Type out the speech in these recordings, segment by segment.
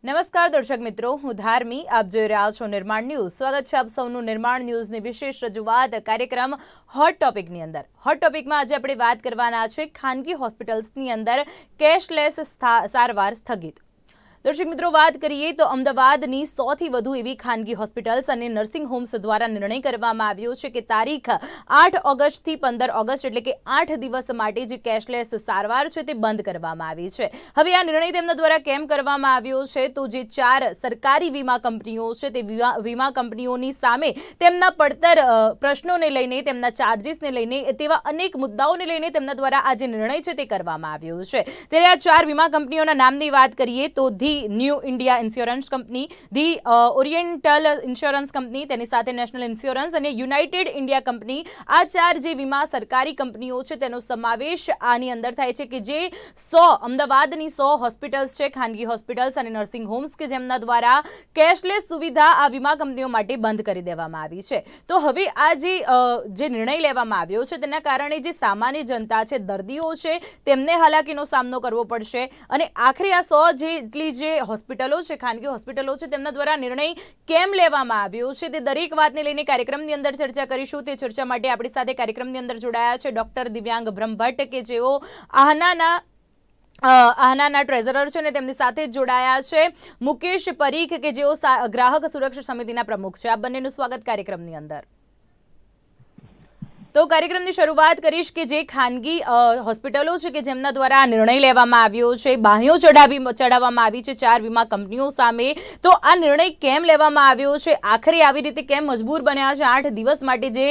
નમસ્કાર દર્શક મિત્રો, હું ધાર્મી. આપ જોઈ રહ્યા છો નિર્માણ ન્યૂઝ. સ્વાગત છે આપ સૌનું નિર્માણ ન્યૂઝની વિશેષ રજૂઆત કાર્યક્રમ હોટ ટોપિકની અંદર. હોટ ટોપિકમાં આજે આપણે વાત કરવાના છે ખાનગી હોસ્પિટલ્સની અંદર કેશલેસ સારવાર સ્થગિત. દર્શક મિત્રો, વાત કરીએ તો અમદાવાદની સૌથી વધુ એવી ખાનગી હોસ્પિટલ્સ અને નર્સિંગ હોમ્સ દ્વારા નિર્ણય કરવામાં આવ્યો છે કે તારીખ 8 ઓગસ્ટથી 15 ઓગસ્ટ એટલે કે 8 દિવસ માટે જે કેશલેસ સારવાર છે તે બંધ કરવામાં આવી છે. હવે આ નિર્ણય તેમના દ્વારા કેમ કરવામાં આવ્યો છે તો જે 4 સરકારી વીમા કંપનીઓ છે તે વીમા કંપનીઓની સામે તેમના પડતર પ્રશ્નોને લઈને, તેમના ચાર્જીસને લઈને, તેવા અનેક મુદ્દાઓને લઈને તેમના દ્વારા આ જે નિર્ણય છે તે કરવામાં આવ્યો છે. ત્યારે આ 4 વીમા કંપનીઓના નામની વાત કરીએ તો new India insurance company, the oriental insurance company, તેની સાથે નેશનલ ઇન્સ્યોરન્સ અને યુનાઇટેડ ઇન્ડિયા કંપની. આ 4 જે વીમા સરકારી કંપનીઓ છે તેનો સમાવેશ આની અંદર થાય છે કે જે અમદાવાદની 100 હોસ્પિટલ્સ છે, ખાનગી હોસ્પિટલ્સ અને નર્સિંગ હોમ્સ કે જેમના દ્વારા કેશલેસ સુવિધા આ વીમા કંપનીઓ માટે બંધ કરી દેવામાં આવી છે. તો હવે આ જે નિર્ણય લેવામાં આવ્યો છે તેના કારણે જે સામાન્ય જનતા છે, દર્દીઓ છે, તેમને હાલાકીનો સામનો કરવો પડશે અને આખરે આ 100 જેટલી જે હોસ્પિટલો છે, ખાનગી હોસ્પિટલો છે, તેમના દ્વારા નિર્ણય કેમ લેવામાં આવ્યો છે તે દરેક વાતને લઈને કાર્યક્રમની અંદર ચર્ચા કરીશું. તે ચર્ચા માટે આપણી સાથે કાર્યક્રમની અંદર જોડાયા છે ડોક્ટર દિવ્યાંગ બ્રહ્મભટ્ટ કે જેઓ આહનાના ટ્રેઝરર છે અને તેમની સાથે જ જોડાયા છે મુકેશ પરીખ કે જેઓ ગ્રાહક સુરક્ષા સમિતિના પ્રમુખ છે. આ બંનેનું સ્વાગત કાર્યક્રમની અંદર. તો કાર્યક્રમની શરૂઆત કરીશ કે જે ખાનગી હોસ્પિટલો છે કે જેમના દ્વારા આ નિર્ણય લેવામાં આવ્યો છે, બાંયો ચડાવવામાં આવી છે 4 વીમા કંપનીઓ સામે. તો આ નિર્ણય કેમ લેવામાં આવ્યો છે, આખરે આવી રીતે કેમ મજબૂર બન્યા છે 8 દિવસ માટે જે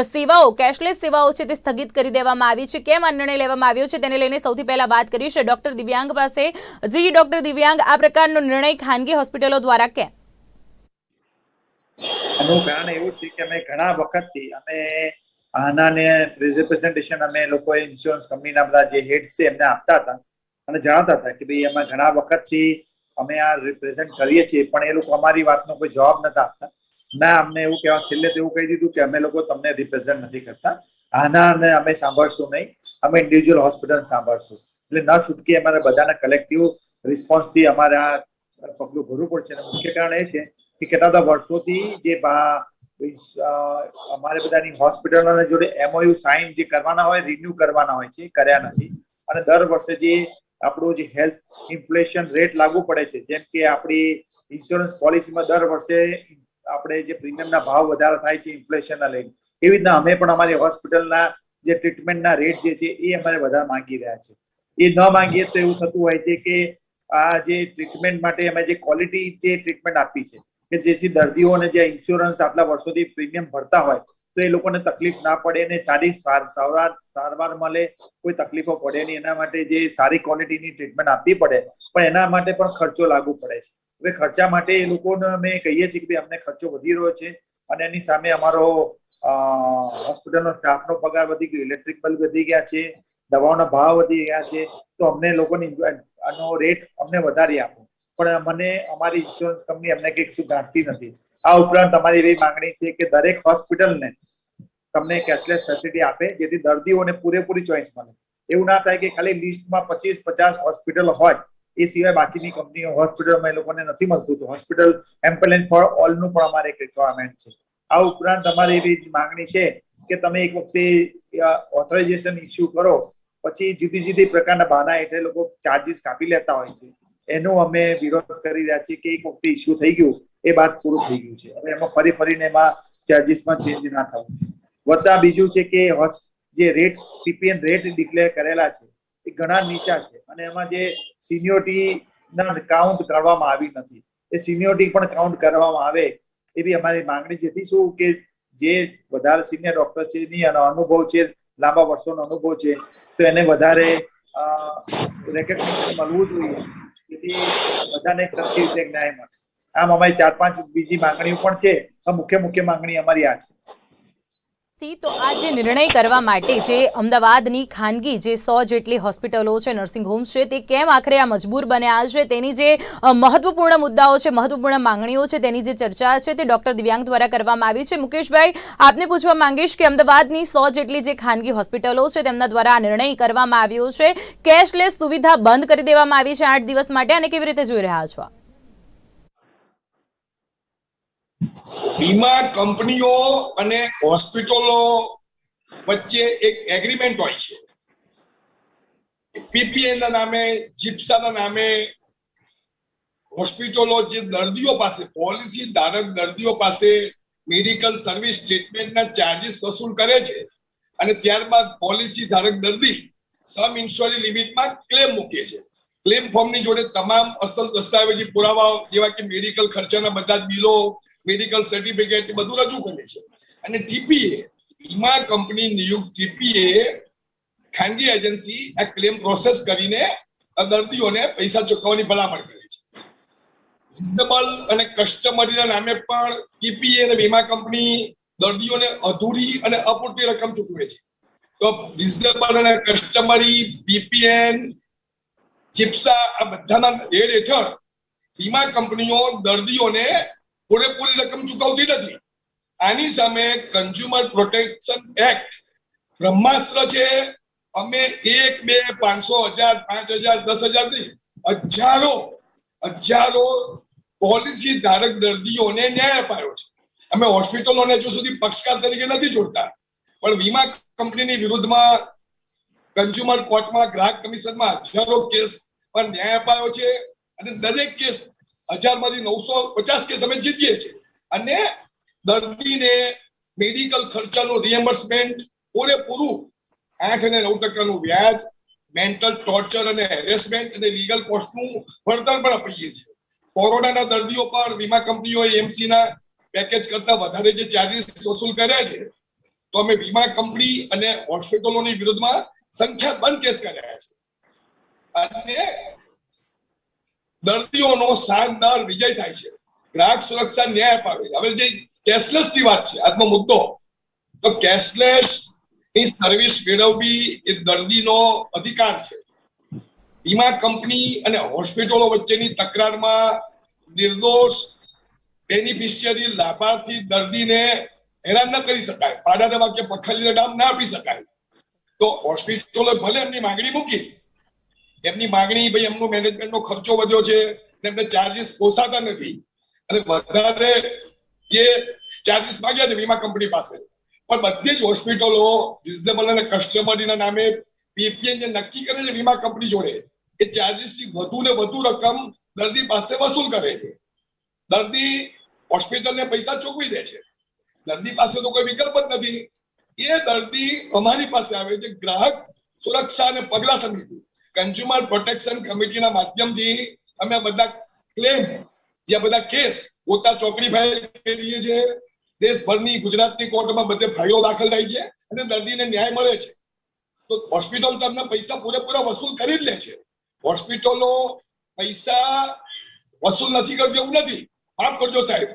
સેવાઓ, કેશલેસ સેવાઓ છે તે સ્થગિત કરી દેવામાં આવી છે, કેમ આ નિર્ણય લેવામાં આવ્યો છે તેને લઈને સૌથી પહેલા વાત કરીશ ડોક્ટર દિવ્યાંગ પાસે. જી ડોક્ટર દિવ્યાંગ, આ પ્રકારનો નિર્ણય ખાનગી હોસ્પિટલો દ્વારા કેમ? આનું કારણ એવું છે કે અમે ઘણા વખતથી આનાને રિપ્રેઝન્ટેશન અમે લોકોએ ઇન્સ્યોરન્સ કંપનીના બધા જે હેડ્સ છે એમને આપતા હતા અને જણાવતા હતા કે ભાઈ અમે ઘણા વખતથી અમે આ રિપ્રેઝન્ટ કરીએ છીએ, પણ એ લોકો અમારી વાતનો કોઈ જવાબ નતા આપતા. ના, અમને એવું કહેવા છેલ્લે તો એવું કહી દીધું કે અમે લોકો તમને રિપ્રેઝન્ટ નથી કરતા, આનાને અમે સાંભળશું નહીં, અમે ઇન્ડિવિજ્યુઅલ હોસ્પિટલ સાંભળશું. એટલે ન છૂટકે અમારે બધાના કલેક્ટિવ રિસ્પોન્સથી અમારે આ પગલું ભરવું પડશે. મુખ્ય કારણ એ છે કે કેટલા બધા વર્ષોથી જે અમારે બધાની હોસ્પિટલોના જોડે MOU સાઇન જે કરવાના હોય, રિન્યુ કરવાના હોય છે, કર્યા નથી. અને દર વર્ષે જે આપણું જે હેલ્થ ઇન્ફ્લેશન રેટ લાગુ પડે છે, જેમ કે આપણી ઇન્સ્યોરન્સ પોલિસીમાં દર વર્ષે આપણે જે પ્રીમિયમના ભાવ વધારો થાય છે ઇન્ફ્લેશનના લઈને, એવી રીતના અમે પણ અમારી હોસ્પિટલના જે ટ્રીટમેન્ટના રેટ જે છે એ અમારે વધારે માંગી રહ્યા છે. એ ન માંગીએ તો એવું થતું હોય છે કે આ જે ટ્રીટમેન્ટ માટે અમે જે ક્વોલિટી જે ટ્રીટમેન્ટ આપી છે કે જેથી દર્દીઓને જે ઇન્સ્યોરન્સ આટલા વર્ષોથી પ્રીમિયમ ભરતા હોય તો એ લોકોને તકલીફ ના પડે અને સારી સારવાર મળે, કોઈ તકલીફો પડે નહીં. એના માટે જે સારી ક્વોલિટીની ટ્રીટમેન્ટ આપવી પડે, પણ એના માટે પણ ખર્ચો લાગુ પડે છે. હવે ખર્ચા માટે એ લોકોને અમે કહીએ છીએ કે અમને ખર્ચો વધી રહ્યો છે અને એની સામે અમારો હોસ્પિટલનો સ્ટાફનો પગાર વધી ગયો, ઇલેક્ટ્રિક બિલ વધી ગયા છે, દવાઓના ભાવ વધી ગયા છે, તો અમને લોકોની આનો રેટ અમને વધારી આપો. પણ મને અમારી ઇન્સ્યોરન્સ કંપની અમને કંઈક શું ગાંઠતી નથી. આ ઉપરાંત અમારી એવી માંગણી છે કે દરેક હોસ્પિટલને તમને કેશલેસ ફેસિલિટી આપે જેથી દર્દીઓને પૂરેપૂરી ચોઈસ મળે. એવું ના થાય કે ખાલી લિસ્ટમાં 25-50 હોસ્પિટલ હોય, એ સિવાય બાકીની કંપનીઓ હોસ્પિટલમાં એ લોકોને નથી મળતું. તો હોસ્પિટલ એમ્પ્લેન ફોર ઓલનું પણ અમારે એક રિક્વાયરમેન્ટ છે. આ ઉપરાંત અમારી એવી માંગણી છે કે તમે એક વખતે ઓથોરાઇઝેશન ઇસ્યુ કરો પછી જુદી જુદી પ્રકારના બહાના હેઠળ લોકો ચાર્જીસ કાપી લેતા હોય છે. એનો અમે વિરોધ કરી રહ્યા છીએ કે એક વખતે ઇસ્યુ થઈ ગયું એ બાદ પૂરું થઈ ગયું છે. હવે એમાં ફરીને એમાં ચાર્જીસમાં ચેન્જ ના થવું. વત્તા બીજું છે કે જે રેટ PPN રેટ ડિક્લેર કરેલા છે એ ઘણા નીચા છે અને એમાં જે સિનિયોરિટીના કાઉન્ટ કરવામાં આવી નથી. એ સિનિયોરિટી પણ કાઉન્ટ કરવામાં આવે એવી અમારી માંગણી. જેથી શું કે જે વધારે સિનિયર ડોક્ટર છે એની અનુભવ છે, લાંબા વર્ષોનો અનુભવ છે, તો એને વધારે રેકગ્નિશન મળવું જોઈએ જેથી બધાને સરખી રીતે ન્યાય મળે. આમ અમારી 4-5 બીજી માંગણીઓ પણ છે. મુખ્ય માંગણી અમારી આ છે. તો આ જે નિર્ણય કરવા માટે જે અમદાવાદની ખાનગી જે 100 જેટલી હોસ્પિટલો છે, નર્સિંગ હોમ્સ છે, તે કેમ આખરે આ મજબૂર બન્યા છે તેની જે મહત્વપૂર્ણ મુદ્દાઓ છે, મહત્વપૂર્ણ માંગણીઓ છે, તેની જે ચર્ચા છે તે ડોક્ટર દિવ્યાંગ દ્વારા કરવામાં આવી છે. મુકેશભાઈ, આપને પૂછવા માંગીશ કે અમદાવાદની 100 જેટલી જે ખાનગી હોસ્પિટલો છે તેમના દ્વારા આ નિર્ણય કરવામાં આવ્યો છે, કેશલેસ સુવિધા બંધ કરી દેવામાં આવી છે 8 દિવસ માટે, અને કેવી રીતે જોઈ રહ્યા છો? વીમા કંપનીઓ અને હોસ્પિટલો વચ્ચે એક એગ્રીમેન્ટ હોય છે. પીપીએ ના નામે, જીપ્સા ના નામે હોસ્પિટલો જે દર્દીઓ પાસે, પોલિસી ધારક દર્દીઓ પાસે મેડિકલ સર્વિસ ટ્રીટમેન્ટના ચાર્જીસ વસૂલ કરે છે અને ત્યારબાદ પોલિસી ધારક દર્દી સમ ઇન્શ્યોર્ડ લિમિટમાં ક્લેમ મૂકે છે. ક્લેમ ફોર્મની જોડે તમામ અસલ દસ્તાવેજી પુરાવાઓ જેવા કે મેડિકલ ખર્ચાના બધા જ બિલો, મેડિકલ સર્ટિફિકેટ બધું રજૂ કરે છે. અને ટીપીએ, વીમા કંપની નિયુક્ત ટીપીએ ખાનગી એજન્સી આ ક્લેમ પ્રોસેસ કરીને દર્દીઓને પૈસા ચૂકવવાની ભલામણ કરે છે. રિઝનેબલ અને કસ્ટમરીના નામે પણ ટીપીએ અને વીમા કંપની દર્દીઓને અધૂરી અને અપૂરતી રકમ ચૂકવે છે. તો રિઝનેબલ અને કસ્ટમરી, બીપીએન, જીપ્સા આ બધાના હેડ હેઠળ વીમા કંપનીઓ દર્દીઓને પૂરેપૂરી રકમ ચૂકવતી નથી. આની સામે કન્ઝ્યુમર પ્રોટેક્શન એક્ટ બ્રહ્માસ્ત્ર છે. અમે 1, 2, 500, 1000, 5000, 10,000 નહીં, હજારો પોલિસી ધારક દર્દીઓને ન્યાય અપાયો છે. અમે હોસ્પિટલોને હજુ સુધી પક્ષકાર તરીકે નથી જોડતા, પણ વીમા કંપનીની વિરુદ્ધમાં કન્ઝ્યુમર કોર્ટમાં, ગ્રાહક કમિશનમાં હજારો કેસ પર ન્યાય અપાયો છે અને દરેક કેસ 1000માંથી 950 કેસ અમે જીતીએ છીએ. અને દર્દીને મેડિકલ ખર્ચાનું રિએમ્બર્સમેન્ટ પૂરેપૂરું 8 અને 9% વ્યાજ, મેન્ટલ ટોર્ચર અને હેરેસમેન્ટ અને લીગલ કોસ્ટનું વળતર પણ આપીએ છીએ. કોરોનાના દર્દીઓ પર વીમા કંપનીઓએ એમસીના પેકેજ કરતા વધારે જે ચાર્જીસ વસૂલ કર્યા છે, તો અમે વીમા કંપની અને હોસ્પિટલોની વિરુદ્ધમાં સંખ્યાબંધ કેસ કર્યા છે અને દર્દીઓનો શાનદાર વિજય થાય છે. ગ્રાહક સુરક્ષા ન્યાય અપાવે. હવે જે કેશલેસ ની વાત છે આજનો મુદ્દો, તો કેશલેસ ની સર્વિસ મેળવવી એ દર્દીનો અધિકાર છે. વીમા કંપની અને હોસ્પિટલો વચ્ચેની તકરારમાં નિર્દોષ બેનિફિશિયરી લાભાર્થી દર્દીને હેરાન ન કરી શકાય, પાડાના વાક્ય પખાલીને નામ ના આપી શકાય. તો હોસ્પિટલો ભલે એમની માંગણી મૂકી, એમની માંગણી ભાઈ એમનો મેનેજમેન્ટનો ખર્ચો વધ્યો છે, એમને ચાર્જીસ પોસાતા નથી અને વધારે જે ચાર્જીસ માંગ્યા છે વીમા કંપની પાસે, પણ બધી જ હોસ્પિટલો રિઝનેબલ અને કસ્ટમરીના નામે પીપીએન જે નક્કી કરે છે વીમા કંપની જોડે, એ ચાર્જીસથી વધુ ને વધુ રકમ દર્દી પાસે વસૂલ કરે છે. દર્દી હોસ્પિટલને પૈસા ચૂકવી દે છે, દર્દી પાસે તો કોઈ વિકલ્પ જ નથી. એ દર્દી અમારી પાસે આવે છે ગ્રાહક સુરક્ષા અને પગલા સમિતિ, કન્ઝ્યુમર પ્રોટેક્શન કમિટીના માધ્યમથી અમે બધા ક્લેમ, જે બધા કેસ પોતા ચોકડી ફાઇલ કરીએ છીએ. દેશભરની ગુજરાતની કોર્ટમાં બધે ફાઇલો દાખલ થાય છે અને દર્દીને ન્યાય મળે છે. તો હોસ્પિટલ તમને પૈસા પૂરેપૂરા વસૂલ કરી જ લે છે. હોસ્પિટલો પૈસા વસૂલ નથી કરતી એવું નથી. માફ કરજો સાહેબ,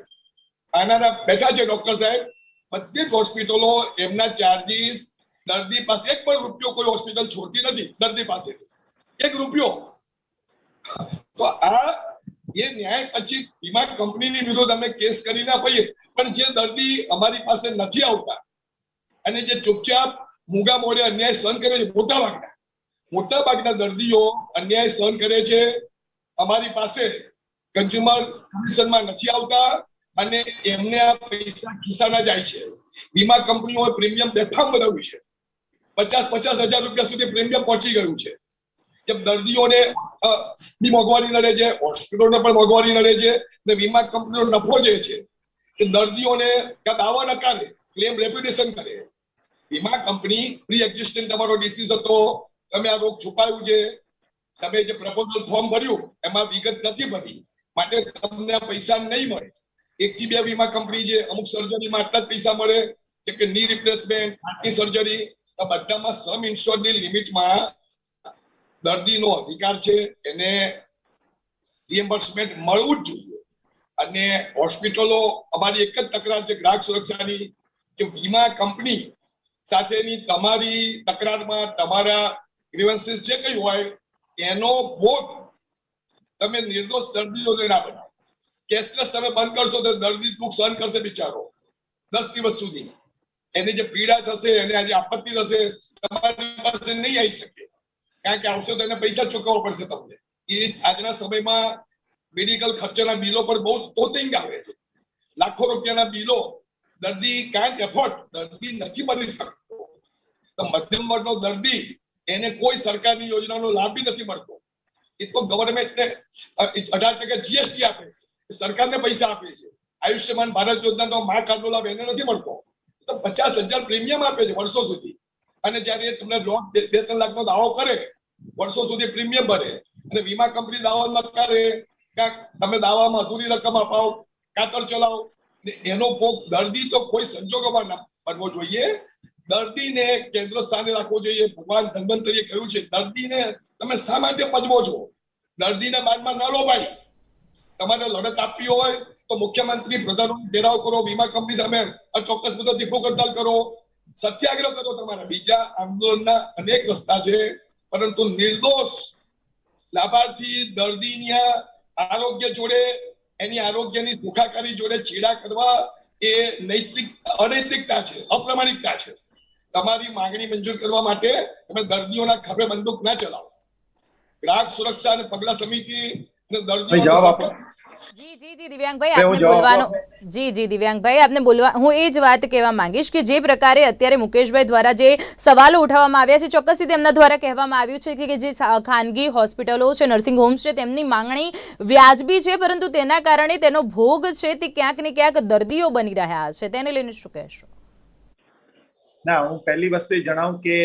આના બેઠા છે ડોક્ટર સાહેબ, બધી જ હોસ્પિટલો એમના ચાર્જીસ દર્દી પાસે 1 પણ રૂપિયો કોઈ હોસ્પિટલ છોડતી નથી દર્દી પાસે, 1 રૂપિયો. તો આ એ ન્યાય પછી વીમા કંપનીની વિરુદ્ધ અમે કેસ કરી ના પઈએ, પણ જે દર્દી અમારી પાસે નથી આવતા અને જે ચૂપચાપ મૂગા મોઢે અન્યાય સહન કરે છે, મોટા ભાગના દર્દીઓ અન્યાય સહન કરે છે, અમારી પાસે કન્ઝ્યુમર કમિશનમાં નથી આવતા અને એમને આ પૈસા ખિસ્સાના જાય છે. વીમા કંપનીઓએ પ્રીમિયમ બેફામ વધાર્યું છે, 50,000 રૂપિયા સુધી પ્રીમિયમ પહોંચી ગયું છે. જબ દર્દીઓને ની મોંઘવારી નડે છે, હોસ્પિટલોને પણ મોંઘવારી નડે છે અને વીમા કંપનીનો નફો જે છે કે દર્દીઓને દાવા નકારે, ક્લેમ રેપ્યુટેશન કરે. વીમા કંપની પ્રી એક્ઝિસ્ટન્ટ તમારો ડિસીઝ હતો, તમે આ રોગ છુપાયું છે, તમે જે પ્રપોઝલ ફોર્મ ભર્યું એમાં વિગત નથી ભરી, માટે તમને પૈસા નહીં મળે. 1 થી 2 વીમા કંપની છે, અમુક સર્જરીમાં આટલા જ પૈસા મળે, કે ની રિપ્લેસમેન્ટ, હાર્ટની સર્જરી, આ બધામાં સમ ઇન્શ્યોર્ડની લિમિટમાં દર્દીનો અધિકાર છે, એને રિએમ્બર્સમેન્ટ મળવું જ જોઈએ. અને હોસ્પિટલો અમારી એક જ તકરાર છે ગ્રાહક સુરક્ષાની, કે વીમા કંપની સાથેની તમારી તકરારમાં તમારા ગ્રીવન્સીસ જે કંઈ હોય એનો ભોગ તમે નિર્દોષ દર્દીઓને ના બનાવો. કેશલેસ તમે બંધ કરશો તો દર્દી દુઃખ સહન કરશે બિચારો 10 દિવસ સુધી. એની જે પીડા થશે, એને આજે આપત્તિ થશે, તમારી પાસે નહીં આવી શકે, કારણ કે આવશે તો એને પૈસા ચૂકવવા પડશે તમને. એ આજના સમયમાં મેડિકલ ખર્ચના બિલો પર બહુ તોતિંગ આવે છે. લાખો રૂપિયાના બિલો દર્દી કાંટ એફોર્ડ, દર્દી નથી ભરી શકતો. તો મધ્યમ વર્ગનો દર્દી એને કોઈ સરકારની યોજનાનો લાભ બી નથી મળતો. એ તો ગવર્મેન્ટને 18% જીએસટી આપે છે, સરકારને પૈસા આપે છે. આયુષ્યમાન ભારત યોજનાનો મા કાર્ડનો લાભ એને નથી મળતો. તો 50,000 પ્રીમિયમ આપે છે વર્ષો સુધી, અને જયારે તમને 2-3 લાખનો દાવો કરે, વર્ષો સુધી પ્રીમિયમ ભરે, અને વીમા કંપની દાવામાં કરે કે તમે દાવામાં અધૂરી રકમ અપાવો, કાતર ચલાવો, એનો ભોગ દર્દી તો કોઈ સંજોગોમાં ન બનવો જોઈએ. દર્દીને કેન્દ્ર સ્થાને રાખવો જોઈએ. ભગવાન ધન્વંતરીએ કહ્યું છે, દર્દીને તમે શા માટે પજવો છો? દર્દીના બાદમાં ન લો ભાઈ. તમારે લડત આપવી હોય તો મુખ્યમંત્રી પ્રધાનમંત્રી ઘેરાવ કરો, વીમા કંપની સામે ચોક્કસ મુદતથી ભૂખ હડતાલ કરો, સત્યાગ્રહ કરો. તમારા બીજા આંદોલનના અનેક રસ્તા છે, પરંતુ નિર્દોષ લાભાર્થી દર્દીના આરોગ્ય જોડે, એની આરોગ્યની સુખાકારી જોડે ચેડા કરવા એ અનૈતિકતા છે, અપ્રામાણિકતા છે. તમારી માંગણી મંજૂર કરવા માટે તમે દર્દીઓના ખભે બંદૂક ના ચલાવો. ગ્રાહક સુરક્ષા અને પગલા સમિતિ અને દર્દીઓ જવાબ આપો. જી દિવ્યાંગભાઈ, આપને બોલવાનું. જી દિવ્યાંગભાઈ, આપને બોલવા, હું એ જ વાત કહેવા માંગીશ કે જે પ્રકારે અત્યારે મુકેશભાઈ દ્વારા જે સવાલો ઉઠાવવામાં આવ્યા છે, ચોક્કસથી તેમના દ્વારા કહેવામાં આવ્યું છે કે જે ખાનગી હોસ્પિટલો છે, નર્સિંગ હોમ્સ છે, તેમની માંગણી વ્યાજબી છે, પરંતુ તેના કારણે તેનો ભોગ છે તે ક્યાંક ને ક્યાંક દર્દીઓ બની રહ્યા છે. તેને લઈને શું કહેશો? ના, હું પહેલી વસ્તુ એ જણાવું કે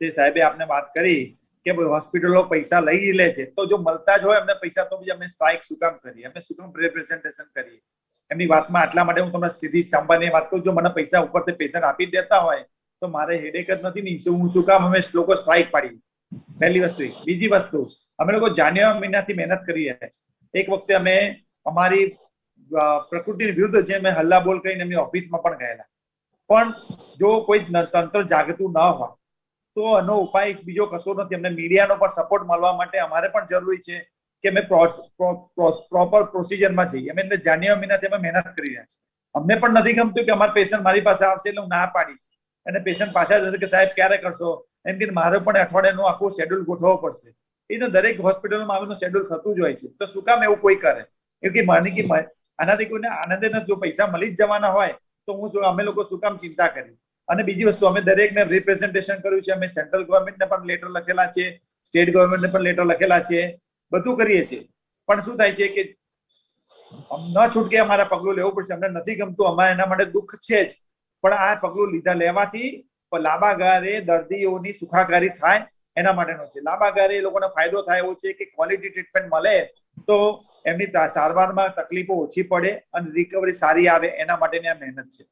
જે સાહેબે આપને વાત કરી કે હોસ્પિટલો પૈસા લઈ લે છે, તો જો મળતા જ હોય એમને પૈસા, તો બી અમે સ્ટ્રાઇક શું કામ કરીએ? અમે શું કામ રિપ્રેઝન્ટેશન કરીએ? એમની વાતમાં આટલા માટે હું તમને સીધી સાંભળીને વાત કરું, જો મને પૈસા ઉપરથી પેશન્ટ આપી દેતા હોય તો મારે હેડેક જ નથી ને. હું શું કામ અમે લોકો સ્ટ્રાઇક પાડી? પહેલી વસ્તુ. બીજી વસ્તુ, અમે લોકો જાન્યુઆરી મહિનાથી મહેનત કરી રહ્યા છીએ. એક વખતે અમે અમારી પ્રકૃતિની વિરુદ્ધ જે અમે હલ્લા બોલ કરીને એમની ઓફિસમાં પણ ગયેલા, પણ જો કોઈ તંત્ર જાગતું ન હોય તો એનો ઉપાય બીજો કશો નથી. અમને મીડિયાનો પણ સપોર્ટ મળવા માટે અમારે પણ જરૂરી છે કે અમે પ્રોપર પ્રોસિજરમાં જઈએ. અમે એટલે જાન્યુઆરી મહિનાથી અમે મહેનત કરી રહ્યા છીએ. અમને પણ નથી ગમતું કે અમારા પેશન્ટ મારી પાસે આવશે એટલે હું ના પાડીશ, અને પેશન્ટ પાછા જશે કે સાહેબ ક્યારે કરશો, એમ કે મારે પણ અઠવાડિયાનું આખું શેડ્યુલ ગોઠવવો પડશે. એ તો દરેક હોસ્પિટલમાં આવીને શેડ્યુલ થતું જ હોય છે. તો શું કામ એવું કોઈ કરે? એવું કે માની કે આનાથી કોઈને આનંદ નથી. જો પૈસા મળી જ જવાના હોય તો અમે લોકો શું કામ ચિંતા કરી? અને બીજી વસ્તુ, અમે દરેકને રિપ્રેઝન્ટેશન કર્યું છે. અમે સેન્ટ્રલ ગવર્મેન્ટને પણ લેટર લખેલા છે, સ્ટેટ ગવર્મેન્ટને પણ લેટર લખેલા છે, બધું કરીએ છીએ. પણ શું થાય છે કે ન છૂટકે અમારા પગલું લેવું પડશે. અમને નથી ગમતું, અમારે એના માટે દુઃખ છે જ, પણ આ પગલું લેવાથી લાંબા ગાળે દર્દીઓની સુખાકારી થાય એના માટેનો છે. લાંબા ગાળે એ લોકોને ફાયદો થાય એવો છે કે ક્વોલિટી ટ્રીટમેન્ટ મળે તો એમની સારવારમાં તકલીફો ઓછી પડે અને રિકવરી સારી આવે, એના માટેની આ મહેનત છે.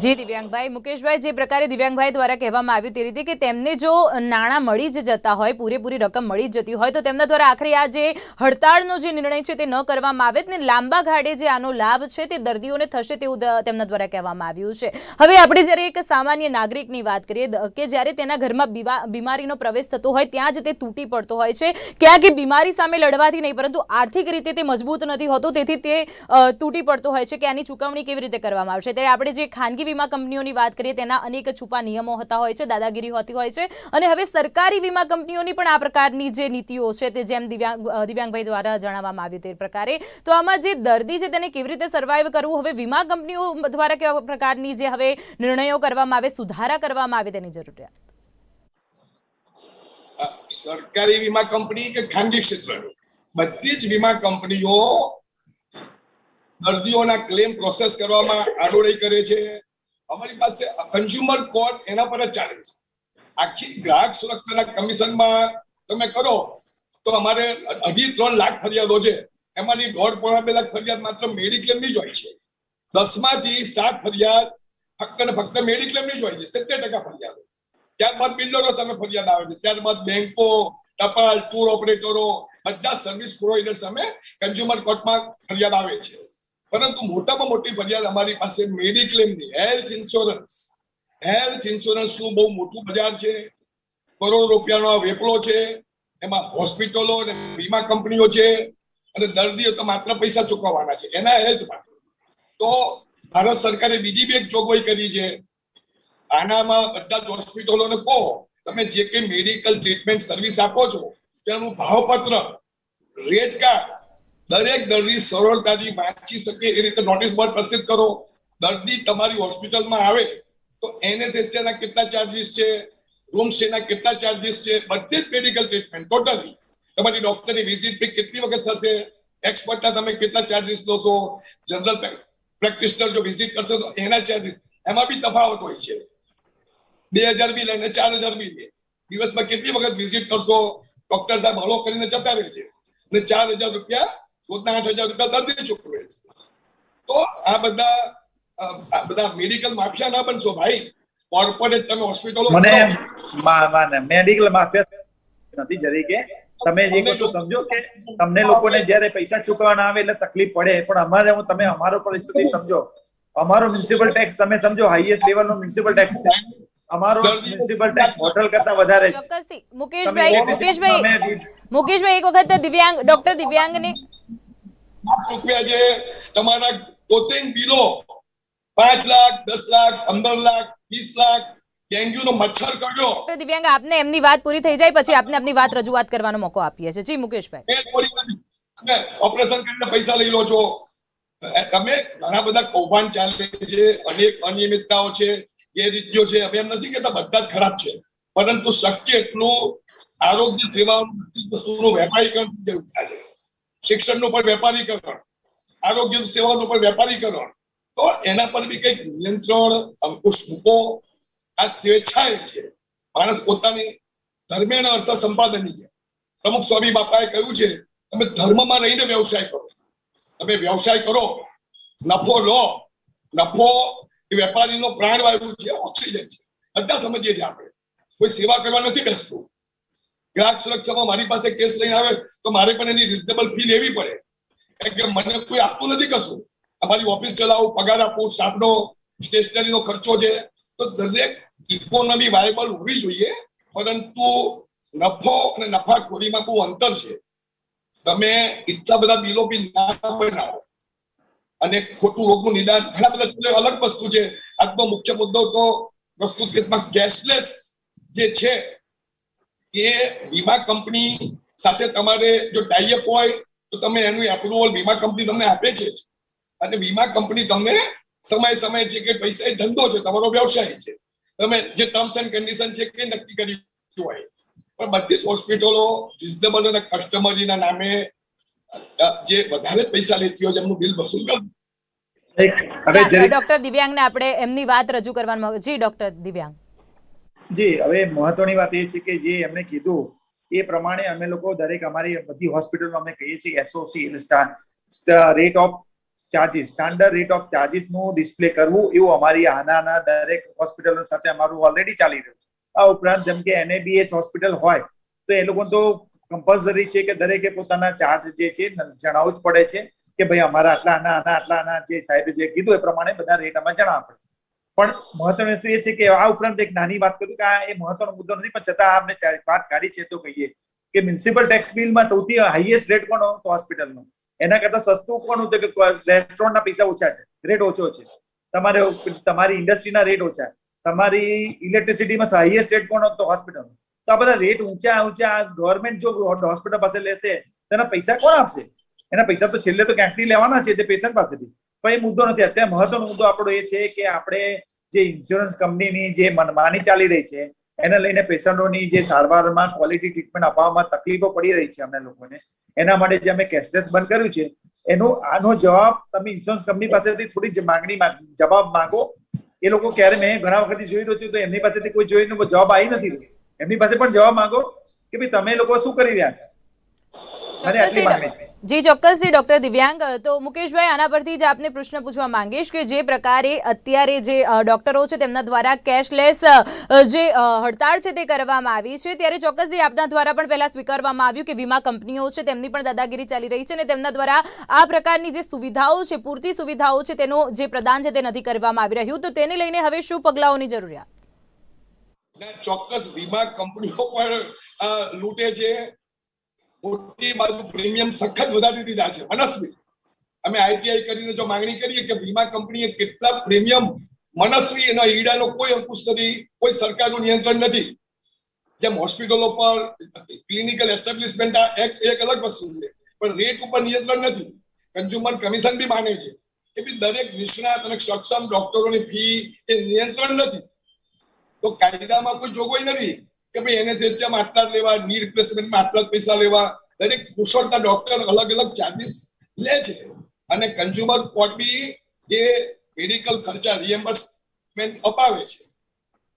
જી દિવ્યાંગભાઈ, મુકેશભાઈ, જે પ્રકારે દિવ્યાંગભાઈ દ્વારા કહેવામાં આવ્યું તે રીતે કે તેમને જો નાણાં મળી જ જતા હોય, પૂરેપૂરી રકમ મળી જ જતી હોય, તો તેમના દ્વારા આખરે આ જે હડતાળનો જે નિર્ણય છે તે ન કરવામાં આવે ને લાંબા ગાળે જે આનો લાભ છે તે દર્દીઓને થશે તેવું તેમના દ્વારા કહેવામાં આવ્યું છે. હવે આપણે જ્યારે એક સામાન્ય નાગરિકની વાત કરીએ કે જ્યારે તેના ઘરમાં બીમારીનો પ્રવેશ થતો હોય ત્યાં જ તે તૂટી પડતો હોય છે, ક્યાંક એ બીમારી સામે લડવાથી નહીં પરંતુ આર્થિક રીતે તે મજબૂત નથી હોતો, તેથી તે તૂટી પડતો હોય છે કે આની ચૂકવણી કેવી રીતે કરવામાં આવશે. ત્યારે આપણે જે ખાનગી વીમા કંપનીઓની વાત કરીએ તેના અનેક છુપા નિયમો હોતા હોય છે, દાદાગીરી હોતી હોય છે, અને હવે સરકારી વીમા કંપનીઓની પણ આ પ્રકારની જે નીતિઓ છે તે જેમ દિવ્યાંગભાઈ દ્વારા જણાવવામાં આવ્યું તે પ્રકારે, તો આમાં જે દર્દી છે તેને કેવી રીતે સર્વાઈવ કરવું, હવે વીમા કંપનીઓ દ્વારા કેવા પ્રકારની જે હવે નિર્ણયો કરવામાં આવે, સુધારા કરવામાં આવે તેની જરૂરિયાત? સરકારી વીમા કંપની કે ખાનગી ક્ષેત્ર, બધી જ વીમા કંપનીઓ દર્દીઓના ક્લેમ પ્રોસેસ કરવામાં આડોળી કરે છે. અમારી પાસે કન્ઝ્યુમર કોર્ટ એના પર જ ચાલે છે. આખી ગ્રાહક સુરક્ષાના કમિશનમાં તમે કરો તો અમારે 2.5-3 લાખ ફરિયાદો છે, એમાંથી 1.5-2 લાખ ફરિયાદ માત્ર મેડિક્લેમની જ હોય છે. 10માંથી 7 ફરિયાદ ફક્ત ને ફક્ત મેડિક્લેમની જ હોય છે, 70% ફરિયાદો. ત્યારબાદ બિલ્ડરો સામે ફરિયાદ આવે છે, ત્યારબાદ બેંકો, ટપાલ, ટૂર ઓપરેટરો, બધા સર્વિસ પ્રોવાઈડર સામે કન્ઝ્યુમર કોર્ટમાં ફરિયાદ આવે છે. પરંતુ મોટામાં મોટી ફરિયાદ અમારી પાસે મેડિક્લેમની, હેલ્થ ઇન્સ્યોરન્સનું બહુ મોટું બજાર છે, કરોડો રૂપિયાનો વેપલો છે, એમાં હોસ્પિટલો અને વીમા કંપનીઓ છે, અને દર્દીઓ તો માત્ર પૈસા ચૂકવવાના છે એના હેલ્થ માટે. તો ભારત સરકારે બીજી બી એક જોગવાઈ કરી છે. આનામાં બધા જ હોસ્પિટલોને કહો તમે જે કંઈ મેડિકલ ટ્રીટમેન્ટ સર્વિસ આપો છો તેનું ભાવપત્ર, રેટ કાર્ડ દરેક દર્દી સરળતાથી વાંચી શકે એ રીતે નોટિસ બોર્ડ પ્રસિદ્ધ કરો. દર્દી તમારી હોસ્પિટલમાં આવે તો એનેસ્થેસિયાના કેટલા ચાર્જીસ છે, રૂમ સ્ટેના કેટલા ચાર્જીસ છે, બધી જ મેડિકલ ટ્રીટમેન્ટ ટોટલી તમારી ડોક્ટરની વિઝિટ ફી કેટલી વખત થશે, એક્સપર્ટના તમે કેટલા ચાર્જીસ લો છો, જનરલ પ્રેક્ટિશનર જો વિઝિટ કરશો તો એના ચાર્જીસ, એમાં બી તફાવત હોય છે. 2000 બી લઈને 4000 બી લે. દિવસમાં કેટલી વખત વિઝિટ કરશો, ડોક્ટર સાહેબ હલો કરીને જતા રહે છે અને 4000 રૂપિયા રોજના 8000 રૂપિયા દર્દી ચૂકવે છે. તો આ બધા મેડિકલ માફિયા ના બનશો ભાઈ. કોર્પોરેટ તમે હોસ્પિટલો મને મેડિકલ માફિયા નથી જરીકે. તમે એક વસ્તુ સમજો કે તમને લોકોને જ્યારે પૈસા ચૂકવવાના આવે એટલે તકલીફ પડે, પણ તમે અમારો પરિસ્થિતિ સમજો. અમારો મ્યુનિસિપલ ટેક્સ તમે સમજો, હાઈએસ્ટ લેવલનો મ્યુનિસિપલ ટેક્સ છે અમારો. મ્યુનિસિપલ ટેક્સ હોટલ કરતા વધારે છે. ચોક્કસથી મુકેશભાઈ એક વખત ડોક્ટર દિવ્યાંગને ચૂકવ્યા છે તમારા પોતે બિલો 5 લાખ, 10 લાખ, 15 લાખ, 20 લાખ. ડેન્ગ્યુનો મચ્છર કર્યો. ડોક્ટર દિવ્યાંગ, આપને એમની વાત પૂરી થઈ જાય પછી આપને આપની વાત રજૂઆત કરવાનો મોકો આપીએ છીએ. જી મુકેશભાઈ. ઓપરેશન કરીને પૈસા લઈ લો છો તમે. ઘણા બધા કૌભાંડ ચાલે છે, અનેક અનિયમિતતાઓ છે, ગેરરીતિઓ છે. હવે એમ નથી કહેતા બધા જ ખરાબ છે, પરંતુ શક્ય એટલું આરોગ્ય સેવાઓનું વેપારીકરણ જેવું થાય છે. શિક્ષણનું પણ વેપારીકરણ, આરોગ્ય સેવાનું પણ વેપારીકરણ. તો એના પર બી કંઈક નિયંત્રણ, અંકુશ મૂકો. આ સ્વેચ્છાએ છે. માણસ પોતાની ધર્મેણ અર્થ સંપાદનની છે. પ્રમુખ સ્વામી બાપાએ કહ્યું છે તમે ધર્મમાં રહીને વ્યવસાય કરો. તમે વ્યવસાય કરો, નફો લો. નફો એ વેપારીનો પ્રાણવાયુ છે, ઓક્સિજન છે. બધા સમજીએ છીએ આપણે. કોઈ સેવા કરવા નથી બેસતું. ગ્રાહક સુરક્ષામાં મારી પાસે કેસ લઈને આવે તો મારે પણ એની રિઝનેબલ ફી લેવી પડે, કે મને કોઈ આપતું નથી કશું. અમારી ઓફિસ ચલાવું, પગાર આપું, સ્ટાફનો સ્ટેશનરીનો ખર્ચો છે. તો દરેક ઇકોનોમી વાયબલ હોવી જોઈએ, પરંતુ નફો અને નફાખોરીમાં બહુ અંતર છે. તમે એટલા બધા બિલો બી ના બનાવો અને ખોટું રોગનું નિદાન. ઘણા બધા અલગ વસ્તુ છે. આજનો મુખ્ય મુદ્દો તો પ્રસ્તુત કેસમાં કેશલેસ જે છે એ વીમા કંપની સાથે તમારે જો ટાઈઅપ હોય તો તમે એનું એપ્રુવલ વીમા કંપની તમને આપે છે. અને વીમા કંપની તમને સમય છે કે પૈસા એ ધંધો છે, તમારો વ્યવસાય છે, તમે જે ટર્મ્સ એન્ડ કન્ડિશન છે કે નક્કી કરી હોય. પણ બધી જ હોસ્પિટલો રિઝનેબલ અને કસ્ટમરીના નામે જે વધારે પૈસા લેતી હોય એમનું બિલ વસૂલ કરવું. ડોક્ટર દિવ્યાંગને આપણે એમની વાત રજૂ કરવાનું. જી ડોક્ટર દિવ્યાંગ. જી, હવે મહત્વની વાત એ છે કે જે એમને કીધું એ પ્રમાણે અમે લોકો દરેક અમારી બધી હોસ્પિટલમાં અમે કહીએ છીએ SOC rate of charges, standard rate of charges નું ડિસ્પ્લે કરવું, એવું અમારી આના દરેક હોસ્પિટલો સાથે અમારું ઓલરેડી ચાલી રહ્યું છે. આ ઉપરાંત જેમ કે NABH હોસ્પિટલ હોય તો એ લોકો તો કમ્પલસરી છે કે દરેકે પોતાના ચાર્જ જે છે જણાવવું જ પડે છે કે ભાઈ અમારા આટલા જે સાહેબે જે કીધું એ પ્રમાણે બધા રેટ અમે જણાવવા પડે. પણ મહત્વની વસ્તુ એ છે કે આ ઉપરાંત એક નાની વાત કરું કે આ એ મહત્વનો મુદ્દો નથી, પણ છતાં આપણે વાત કાઢી છે તો કહીએ કે મ્યુનિસિપલ ટેક્સ બિલમાં સૌથી હાઈએસ્ટ રેટ કોનો તો હોસ્પિટલનો. એના કરતા સસ્તું કોનું તો કે રેસ્ટોરન્ટના પૈસા ઓછા છે, રેટ ઓછો છે. તમારી ઇન્ડસ્ટ્રીના રેટ ઓછા, તમારી ઇલેક્ટ્રિસિટીમાં હાઈએસ્ટ રેટ કોનો તો હોસ્પિટલનો. તો આ બધા રેટ ઊંચા ગવર્મેન્ટ જો હોસ્પિટલ પાસે લેશે તેના પૈસા કોણ આપશે? એના પૈસા તો છેલ્લે તો ક્યાંકથી લેવાના છે, તે પેશન્ટ પાસેથી. પણ એ મુદ્દો નથી. અત્યારે મહત્વનો મુદ્દો આપણો એ છે કે આપણે જે ઇન્સ્યોરન્સ કંપનીની જે મનમાની ચાલી રહી છે એને લઈને પેશન્ટોની જે સારવારમાં ક્વોલિટી ટ્રીટમેન્ટ અપાવવામાં તકલીફો પડી રહી છે અમને લોકોને, એના માટે જે અમે કેશલેસ બંધ કર્યું છે આનો જવાબ તમે ઇન્સ્યોરન્સ કંપની પાસેથી થોડી જવાબ માંગો. એ લોકો ક્યારે મેં ઘણા વખત જોઈ રહ્યો છું તો એમની પાસેથી કોઈ જોઈને જવાબ આવી નથી. એમની પાસે પણ જવાબ માંગો કે ભાઈ તમે લોકો શું કરી રહ્યા છો. જી ચોક્કસથી ડોક્ટર દિવ્યાંગ. તો મુકેશભાઈ, આના પરથી જ આપને પ્રશ્ન પૂછવા માંગીશ કે જે પ્રકારે અત્યારે જે ડોક્ટરો છે તેમના દ્વારા કેશલેસ જે હડતાળ છે તે કરવામાં આવી છે, ત્યારે ચોક્કસથી આપના દ્વારા પણ પહેલા સ્વીકારવામાં આવ્યું કે વીમા કંપનીઓ છે તેમની પણ દાદાગીરી ચાલી રહી છે અને તેમના દ્વારા આ પ્રકારની જે સુવિધાઓ છે, પૂરતી સુવિધાઓ છે તેનો જે પ્રદાન છે તે નથી કરવામાં આવી રહ્યું. તો તેને લઈને હવે શું પગલાઓની જરૂરિયાત? ચોક્કસ વીમા કંપનીઓ પણ લૂંટે છે. મોટી બાજુ પ્રીમિયમ સખત વધારી દીધા છે. મનસ્વી અમે આઈટીઆઈ કરીને જો માંગણી કરીએ કે વીમા કંપનીએ કેટલા પ્રીમિયમ મનસ્વી એના ઈડાનો કોઈ અંકુશ નથી, કોઈ સરકારનું નિયંત્રણ નથી. જેમ હોસ્પિટલો પર ક્લિનિકલ એસ્ટાબ્લિશમેન્ટ એક્ટ એક અલગ વસ્તુ છે, પણ રેટ ઉપર નિયંત્રણ નથી. કન્ઝ્યુમર કમિશન બી માને છે કે બી દરેક નિષ્ણાત અને સક્ષમ ડોક્ટરોની ફી એ નિયંત્રણ નથી. તો કાયદામાં કોઈ જોગવાઈ નથી કે ભાઈ એનેસ્થેસિયામાં આટલા લેવા, ની રિપ્લેસમેન્ટમાં આટલા પૈસા લેવા. દરેક કુશળતા ડોક્ટર અલગ અલગ ચાર્જીસ લે છે અને કન્ઝ્યુમર કોર્ટ બી એ મેડિકલ ખર્ચા રિએમ્બર્સમેન્ટ અપાવે છે.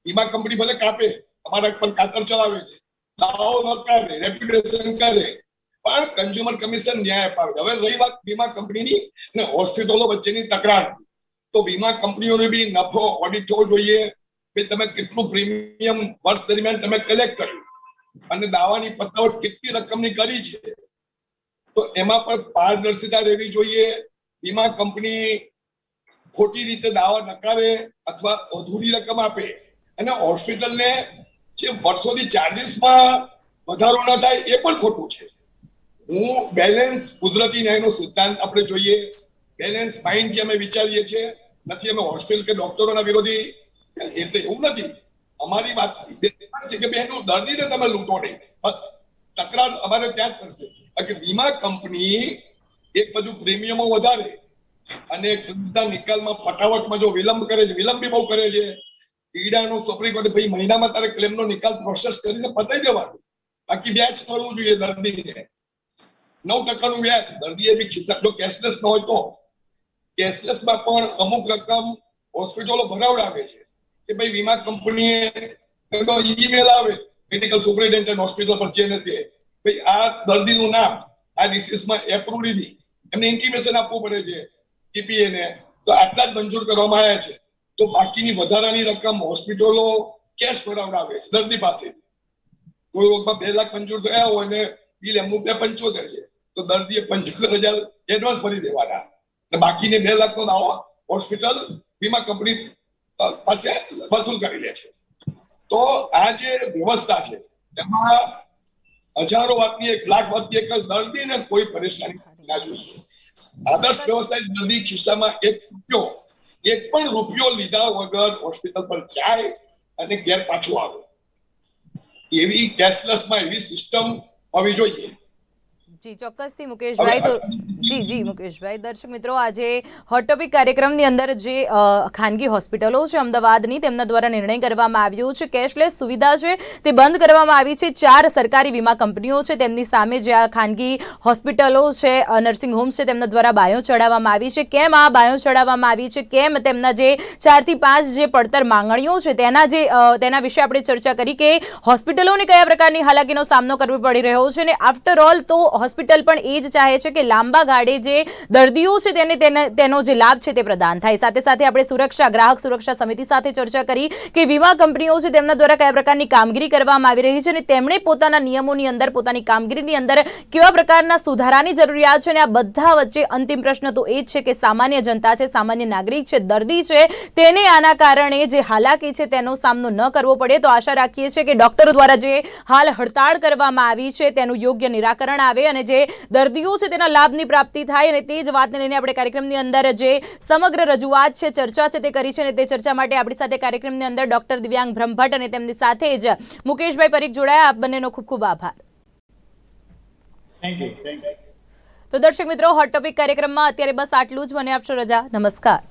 વીમા કંપની ભલે કાપે, અમારા પર કાતર ચલાવે છે, દાવો નકારે, રેપ્યુટેશન કરે, પણ કન્ઝ્યુમર કમિશન ન્યાય અપાવે. હવે રહી વાત વીમા કંપનીની અને હોસ્પિટલો વચ્ચેની તકરાર, તો વીમા કંપનીઓને બી નફો ઓડિટ થવો જોઈએ કે તમે કેટલું પ્રીમિયમ વર્ષ દરમિયાન તમે કલેક્ટ કર્યું અને દાવાની પતાવટ કેટલી રકમની કરી છે, તો એમાં પણ પારદર્શિતા રહેવી જોઈએ. વીમા કંપની ખોટી રીતે દાવા નકારે અથવા અધૂરી રકમ આપે અને હોસ્પિટલને જે વર્ષોથી ચાર્જીસમાં વધારો ન થાય એ પણ ખોટું છે. હું બેલેન્સ કુદરતી ન્યાયનો સિદ્ધાંત આપણે જોઈએ. બેલેન્સ માઇન્ડથી અમે વિચારીએ છીએ, નથી અમે હોસ્પિટલ કે ડોક્ટરોના વિરોધી. એટલે એવું નથી. અમારી વાત છે કે બેનું દર્દીને તમે લૂંટો નહીં, બસ તકરાર અમારે ત્યાં જ પડશે. કે વીમા કંપની એક બાજુ પ્રીમિયમો વધારે અને નિકાલમાં ફટાફટમાં જો વિલંબ કરે છે, વિલંબ બી બહુ કરે છે. ઈડાનો સુપ્રીમ કોર્ટે ભાઈ મહિનામાં તારે ક્લેમનો નિકાલ પ્રોસેસ કરીને પતાવી દેવાનું, બાકી વ્યાજ મળવું જોઈએ દર્દીને. 9% વ્યાજ દર્દીએ બી ખિસ્સા, જો કેશલેસ ન હોય તો કેશલેસમાં પણ અમુક રકમ હોસ્પિટલો ભરાવડાવે છે કે ભાઈ વીમા કંપનીએ ઈમેલ આવે મેડિકલ સુપરિન્ટેન્ડન્ટ હોસ્પિટલ પર જઈને તે ભાઈ આ દર્દીનું નામ આ ડિસીઝમાં એપ્રુવ નથી, એમને ઇન્ટિમેશન આપવું પડે છે ટીપીએ ને, તો આટલા જ મંજૂર કરવામાં આવ્યા છે. તો બાકીની વધારાની રકમ હોસ્પિટલો કેશ ભરાવડાવે છે દર્દી પાસેથી. કોઈ રોગમાં 2 લાખ મંજૂર થયા હોય ને બિલ એમનું 75 છે, તો દર્દીએ 75,000 એડવાન્સ ભરી દેવાના અને બાકીની 2 લાખનો દાવો હોસ્પિટલ વીમા કંપની પાસે વસૂલ કરી લે છે. તો આ જે વ્યવસ્થા છે એમાં હજારો વાતની 1 લાખ વાતની એક દર્દીને કોઈ પરેશાની ના જોઈએ. આદર્શ વ્યવસ્થા દર્દી ખિસ્સામાં એક પણ રૂપિયો લીધા વગર હોસ્પિટલ પર જાય અને ઘેર પાછું આવે, એવી કેશલેસમાં એવી સિસ્ટમ હોવી જોઈએ. જી ચોક્કસથી મુકેશભાઈ. તો જી મુકેશભાઈ, દર્શક મિત્રો, આજે હોટ ટોપિક કાર્યક્રમની અંદર જે ખાનગી હોસ્પિટલો છે અમદાવાદની, તેમના દ્વારા નિર્ણય કરવામાં આવ્યો છે કેશલેસ સુવિધા છે તે બંધ કરવામાં આવી છે. 4 સરકારી વીમા કંપનીઓ છે તેમની સામે જે આ ખાનગી હોસ્પિટલો છે, નર્સિંગ હોમ્સ છે, તેમના દ્વારા બાયો ચડાવવામાં આવી છે. કેમ આ બાયો ચડાવવામાં આવી છે, કેમ તેમના જે 4 થી 5 જે પડતર માંગણીઓ છે તેના વિશે આપણે ચર્ચા કરી કે હોસ્પિટલોને કયા પ્રકારની હાલાકીનો સામનો કરવો પડી રહ્યો છે. અને આફ્ટર ઓલ તો હોસ્પિટલ પણ એ જ ચાહે છે કે લાંબા ગાળે જે દર્દીઓ છે તેનો જે લાભ છે તે પ્રદાન થાય. સાથે સાથે આપણે ગ્રાહક સુરક્ષા સમિતિ સાથે ચર્ચા કરી કે વીમા કંપનીઓ છે તેમના દ્વારા કયા પ્રકારની કામગીરી કરવામાં આવી રહી છે અને તેમણે પોતાના નિયમોની અંદર, પોતાની કામગીરીની અંદર કેવા પ્રકારના સુધારાની જરૂરિયાત છે. અને આ બધા વચ્ચે અંતિમ પ્રશ્ન તો એ જ છે કે સામાન્ય જનતા છે, સામાન્ય નાગરિક છે, દર્દી છે, તેને આના કારણે જે હાલાકી છે તેનો સામનો ન કરવો પડે. તો આશા રાખીએ છીએ કે ડોક્ટરો દ્વારા જે હાલ હડતાળ કરવામાં આવી છે તેનું યોગ્ય નિરાકરણ આવે અને જે દર્દીઓ છે તેના લાભની પ્રાપ્તિ થાય. અને તે જ વાતને લઈને આપણે કાર્યક્રમની અંદર જે સમગ્ર રજૂઆત છે, ચર્ચા છે તે કરી છે. અને તે ચર્ચા માટે આપણી સાથે કાર્યક્રમની અંદર ડોક્ટર દિવ્યાંગ બ્રહ્મભટ્ટ અને તેમની સાથે જ મુકેશભાઈ પરીખ જોડાયા. આપ બંનેનો ખૂબ ખૂબ આભાર. Thank you. તો દર્શક મિત્રો, હોટ ટોપિક કાર્યક્રમમાં અત્યારે બસ આટલું જ. મને આપશો રજા. નમસ્કાર.